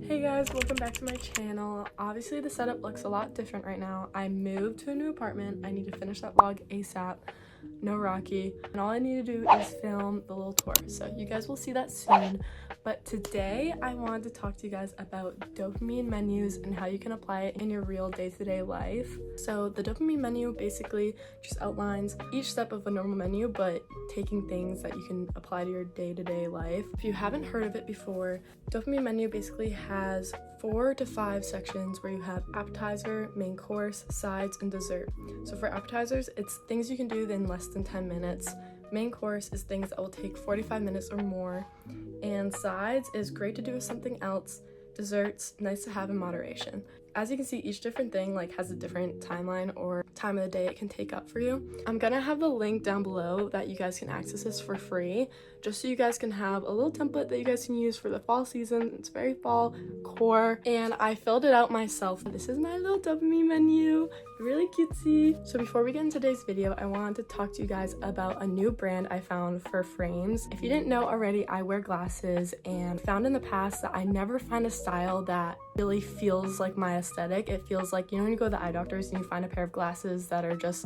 Hey guys, welcome back to my channel. Obviously the setup looks a lot different right now. I moved to a new apartment. I need to finish that vlog ASAP. No Rocky. And all I need to do is film the little tour. So you guys will see that soon. But today I wanted to talk to you guys about dopamine menus and how you can apply it in your real day-to-day life. So the dopamine menu basically just outlines each step of a normal menu, but taking things that you can apply to your day-to-day life. If you haven't heard of it before, dopamine menu basically has 4 to 5 sections where you have appetizer, main course, sides, and dessert. So for appetizers, it's things you can do in less than 10 minutes. Main course is things that will take 45 minutes or more. And sides is great to do with something else. Desserts, nice to have in moderation. As you can see, each different thing has a different timeline or time of the day it can take up for you. I'm gonna have the link down below that you guys can access this for free, just so you guys can have a little template that you guys can use for the fall season. It's very fall core, and I filled it out myself. This is my little dopamine menu, really cutesy. So before we get into today's video, I wanted to talk to you guys about a new brand I found for frames. If you didn't know already, I wear glasses, and found in the past that I never find a style that really feels like my aesthetic. It feels like, you know, when you go to the eye doctors and you find a pair of glasses that are just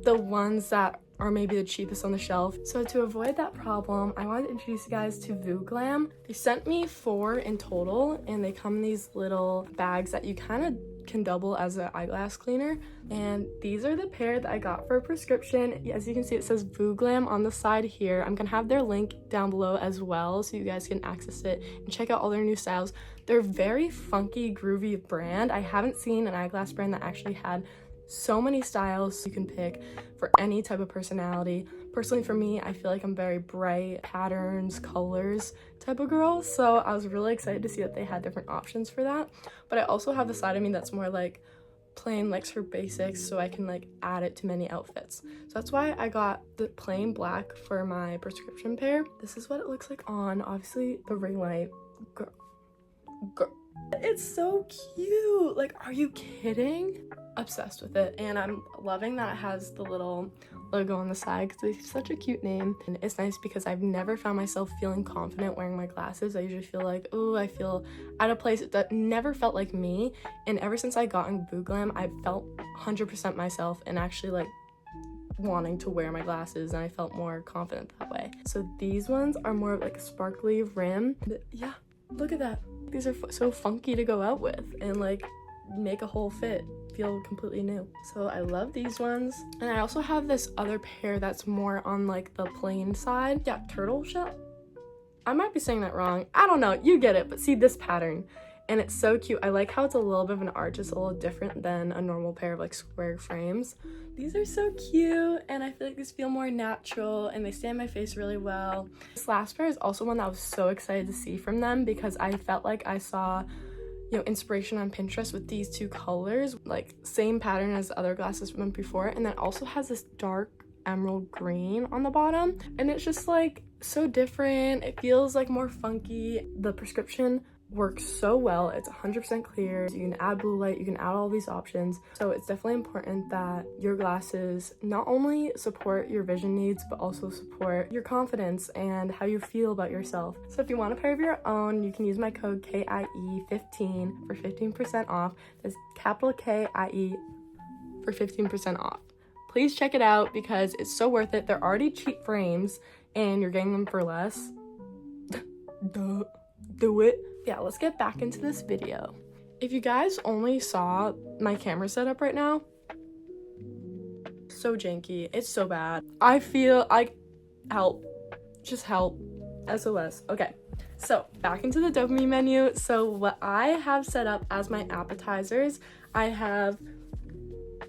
the ones that are maybe the cheapest on the shelf. So to avoid that problem, I wanted to introduce you guys to Vooglam. They sent me 4 in total, and they come in these little bags that you kind of can double as an eyeglass cleaner. And these are the pair that I got for a prescription. As you can see, it says Vooglam on the side here. I'm gonna have their link down below as well, so you guys can access it and check out all their new styles. They're very funky, groovy brand. I haven't seen an eyeglass brand that actually had so many styles you can pick for any type of personality. Personally, for me, I feel like I'm very bright patterns, colors type of girl, so I was really excited to see that they had different options for that. But I also have the side of me that's more like plain, likes her basics, so I can add it to many outfits. So that's why I got the plain black for my prescription pair. This is what it looks like on. Obviously the ring light, girl. It's so cute. Are you kidding? Obsessed with it, and I'm loving that it has the little logo on the side because it's such a cute name. And it's nice because I've never found myself feeling confident wearing my glasses. I usually feel like, oh, I feel out of place. That never felt like me, and ever since I got in Vooglam, I felt 100% myself and actually wanting to wear my glasses, and I felt more confident that way. So these ones are more of a sparkly rim. Yeah, look at that. These are so funky to go out with and make a whole fit feel completely new. So I love these ones. And I also have this other pair that's more on the plain side. Yeah, turtle shell. I might be saying that wrong. I don't know, you get it. But see this pattern, and it's so cute. I like how it's a little bit of an arch. It's a little different than a normal pair of square frames. These are so cute, and I feel like these feel more natural and they stay on my face really well. This last pair is also one that I was so excited to see from them because I felt like I saw inspiration on Pinterest with these 2 colors, same pattern as the other glasses from them before, and then also has this dark emerald green on the bottom, and it's just so different. It feels more funky. The prescription works so well. It's 100% clear. You can add blue light, you can add all these options. So it's definitely important that your glasses not only support your vision needs, but also support your confidence and how you feel about yourself. So if you want a pair of your own, you can use my code KIE15 for 15% off. That's capital KIE for 15% off. Please check it out because it's so worth it. They're already cheap frames and you're getting them for less. Duh. Do it. Yeah, let's get back into this video. If you guys only saw my camera setup right now, so janky. It's so bad. I feel help. Just help. SOS. Okay, so back into the dopamine menu. So what I have set up as my appetizers, I have,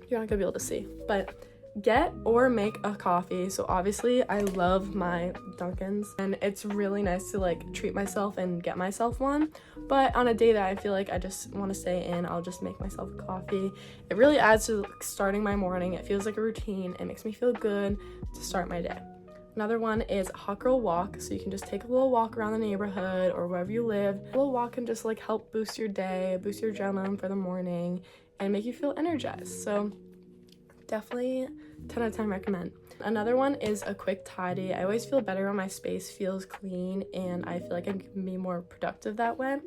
you're not gonna be able to see, but get or make a coffee. So obviously I love my Dunkins, and it's really nice to treat myself and get myself one, but on a day that I feel like I just want to stay in, I'll just make myself a coffee. It really adds to starting my morning. It feels like a routine. It makes me feel good to start my day. Another one is a hot girl walk, so you can just take a little walk around the neighborhood or wherever you live. A little walk can just help boost your day, boost your adrenaline for the morning, and make you feel energized. So definitely 10 out of 10 recommend. Another one is a quick tidy. I always feel better when my space feels clean, and I feel like I can be more productive that way.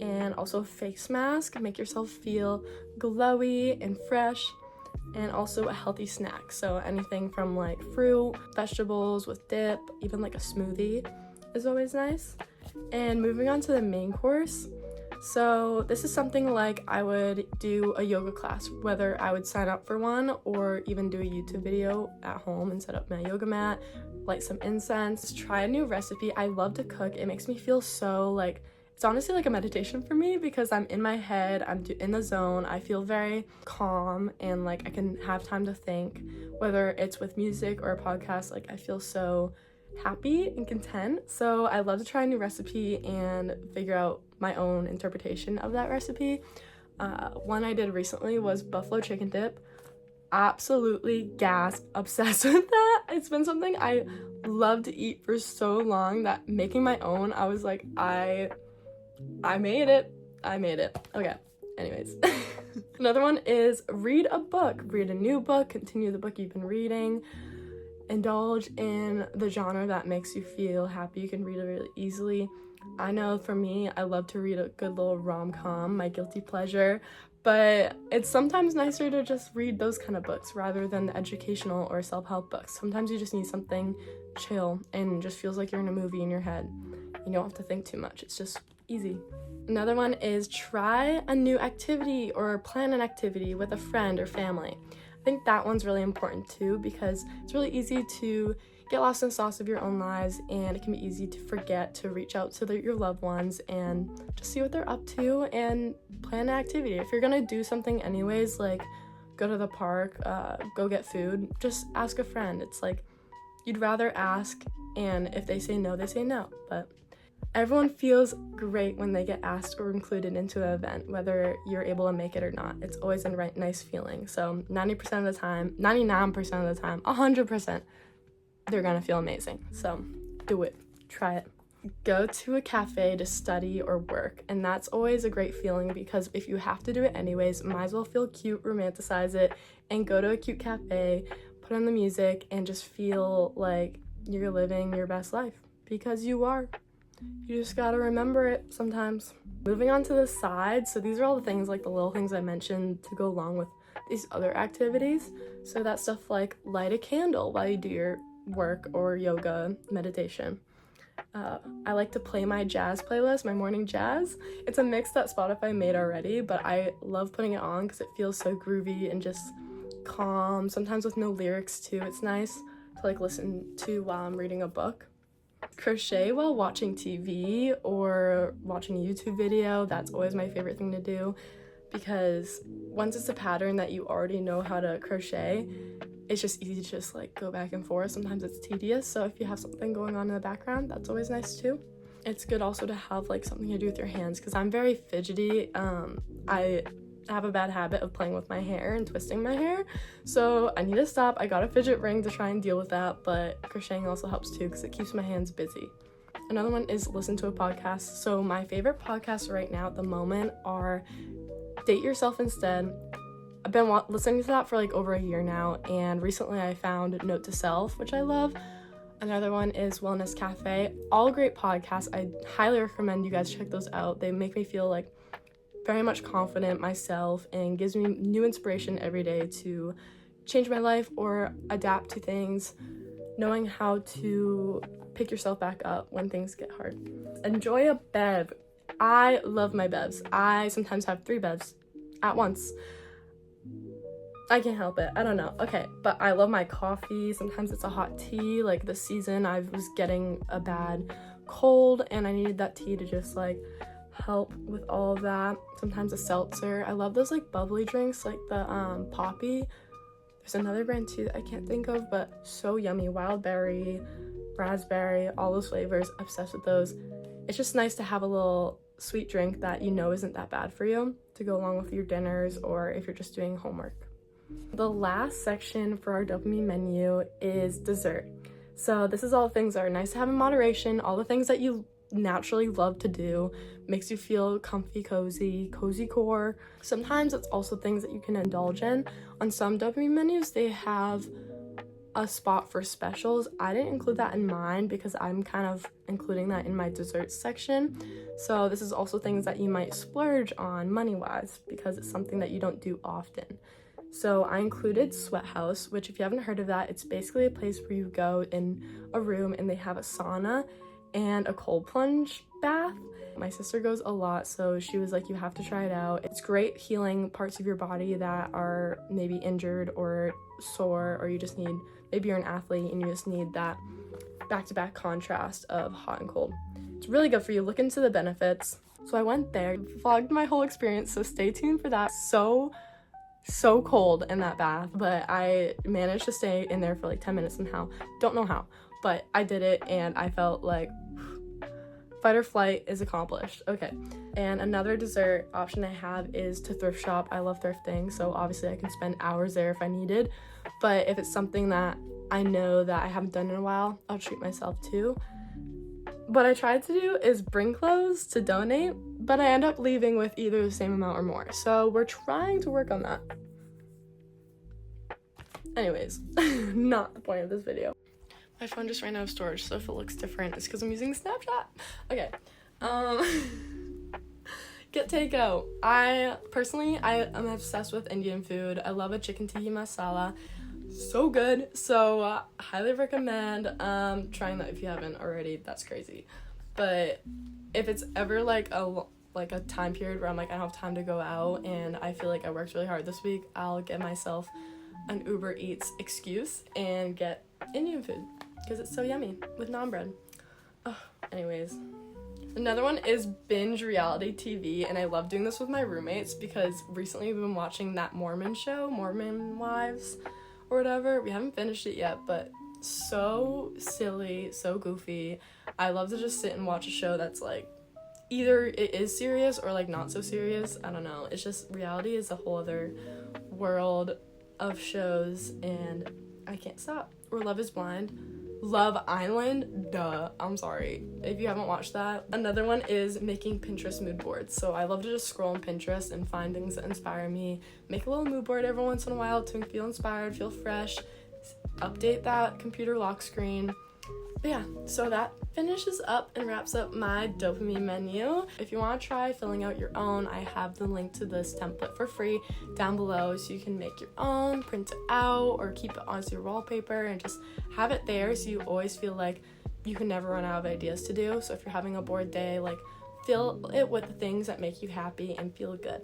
and also a face mask, make yourself feel glowy and fresh, and also a healthy snack. So anything from like fruit, vegetables with dip, even like a smoothie is always nice. And moving on to the main course. So this is something like I would do a yoga class, whether I would sign up for one or even do a YouTube video at home and set up my yoga mat, light some incense, try a new recipe. I love to cook. It makes me feel so like, it's honestly like a meditation for me because I'm in my head, I'm in the zone, I feel very calm and like I can have time to think, whether it's with music or a podcast. Like I feel so happy and content. So I love to try a new recipe and figure out my own interpretation of that recipe. One I did recently was buffalo chicken dip. Absolutely obsessed with that. It's been something I love to eat for so long that making my own, I was like, I made it. Okay, anyways. Another one is read a book. Read a new book, continue the book you've been reading. Indulge in the genre that makes you feel happy. You can read it really easily. I know for me, I love to read a good little rom-com, my guilty pleasure, but it's sometimes nicer to just read those kind of books rather than the educational or self-help books. Sometimes you just need something chill and just feels like you're in a movie in your head. You don't have to think too much. It's just easy. Another one is try a new activity or plan an activity with a friend or family. I think that one's really important too because it's really easy to get lost in the sauce of your own lives, and it can be easy to forget to reach out to your loved ones and just see what they're up to and plan an activity. If you're gonna do something anyways, like go to the park, go get food, just ask a friend. It's like you'd rather ask, and if they say no, they say no. But everyone feels great when they get asked or included into an event, whether you're able to make it or not. It's always a nice feeling. So 90% of the time, 99% of the time, 100%, they're gonna feel amazing. So do it, try it. Go to a cafe to study or work, and that's always a great feeling because if you have to do it anyways, might as well feel cute, romanticize it, and go to a cute cafe, put on the music, and just feel like you're living your best life because you are. You just gotta remember it sometimes. Moving on to the side, so these are all the things, like the little things I mentioned to go along with these other activities. So that's stuff like light a candle while you do your work or yoga, meditation. I like to play my jazz playlist, my morning jazz. It's a mix that Spotify made already, but I love putting it on because it feels so groovy and just calm, sometimes with no lyrics too. It's nice to like listen to while I'm reading a book. Crochet while watching TV or watching a YouTube video. That's always my favorite thing to do because once it's a pattern that you already know how to crochet, it's just easy to just like go back and forth. Sometimes it's tedious, so if you have something going on in the background, that's always nice too. It's good also to have like something to do with your hands because I'm very fidgety. I have a bad habit of playing with my hair and twisting my hair, so I need to stop. I got a fidget ring to try and deal with that, but crocheting also helps too because it keeps my hands busy. Another one is listen to a podcast. So my favorite podcasts right now at the moment are Date Yourself Instead. I've been listening to that for like over a year now, and recently I found Note to Self, which I love. Another one is Wellness Cafe. All great podcasts. I highly recommend you guys check those out. They make me feel like very much confident myself and gives me new inspiration every day to change my life or adapt to things, knowing how to pick yourself back up when things get hard. Enjoy a bev. I love my bevs. I sometimes have 3 bevs at once. I can't help it. I don't know. Okay, but I love my coffee. Sometimes it's a hot tea. Like this season, I was getting a bad cold and I needed that tea to just like help with all of that. Sometimes a seltzer. I love those like bubbly drinks, like the Poppy. There's another brand too that I can't think of, but so yummy. Wild berry, raspberry, all those flavors. Obsessed with those. It's just nice to have a little sweet drink that you know isn't that bad for you to go along with your dinners or if you're just doing homework. The last section for our dopamine menu is dessert. So this is all things that are nice to have in moderation, all the things that you naturally love to do, makes you feel comfy, cozy core. Sometimes it's also things that you can indulge in. On some dopamine menus, they have a spot for specials. I didn't include that in mine because I'm kind of including that in my desserts section. So this is also things that you might splurge on money-wise because it's something that you don't do often. So I included Sweat House, which if you haven't heard of that, it's basically a place where you go in a room and they have a sauna and a cold plunge bath. My sister goes a lot, so she was like, you have to try it out. It's great healing parts of your body that are maybe injured or sore, or you just need, maybe you're an athlete and you just need that back-to-back contrast of hot and cold. It's really good for you. Look into the benefits. So I went there, vlogged my whole experience, so stay tuned for that. So cold in that bath, but I managed to stay in there for like 10 minutes somehow. Don't know how, but I did it and I felt like fight or flight is accomplished. Okay, and another dessert option I have is to thrift shop. I love thrifting, so obviously I can spend hours there if I needed, but if it's something that I know that I haven't done in a while, I'll treat myself too. What I tried to do is bring clothes to donate, but I end up leaving with either the same amount or more, so we're trying to work on that. Anyways, not the point of this video. My phone just ran out of storage, so if it looks different, it's because I'm using Snapchat. Okay, get takeout. I am obsessed with Indian food. I love a chicken tikka masala. So good. So highly recommend trying that if you haven't already. That's crazy. But if it's ever like a time period where I'm like, I don't have time to go out and I feel like I worked really hard this week, I'll get myself an Uber Eats excuse and get Indian food because it's so yummy with naan bread. Anyways, another one is binge reality TV, and I love doing this with my roommates because recently we've been watching that Mormon show, Mormon Wives or whatever. We haven't finished it yet, but so silly, so goofy. I love to just sit and watch a show that's like either it is serious or like not so serious. I don't know. It's just reality is a whole other world of shows and I can't stop. Or Love is Blind. Love Island, duh, I'm sorry if you haven't watched that. Another one is making Pinterest mood boards. So I love to just scroll on Pinterest and find things that inspire me, make a little mood board every once in a while to feel inspired, feel fresh, update that computer lock screen. But yeah, so that finishes up and wraps up my dopamine menu. If you want to try filling out your own, I have the link to this template for free down below, so you can make your own, print it out, or keep it as your wallpaper and just have it there so you always feel like you can never run out of ideas to do. So if you're having a bored day, like fill it with the things that make you happy and feel good.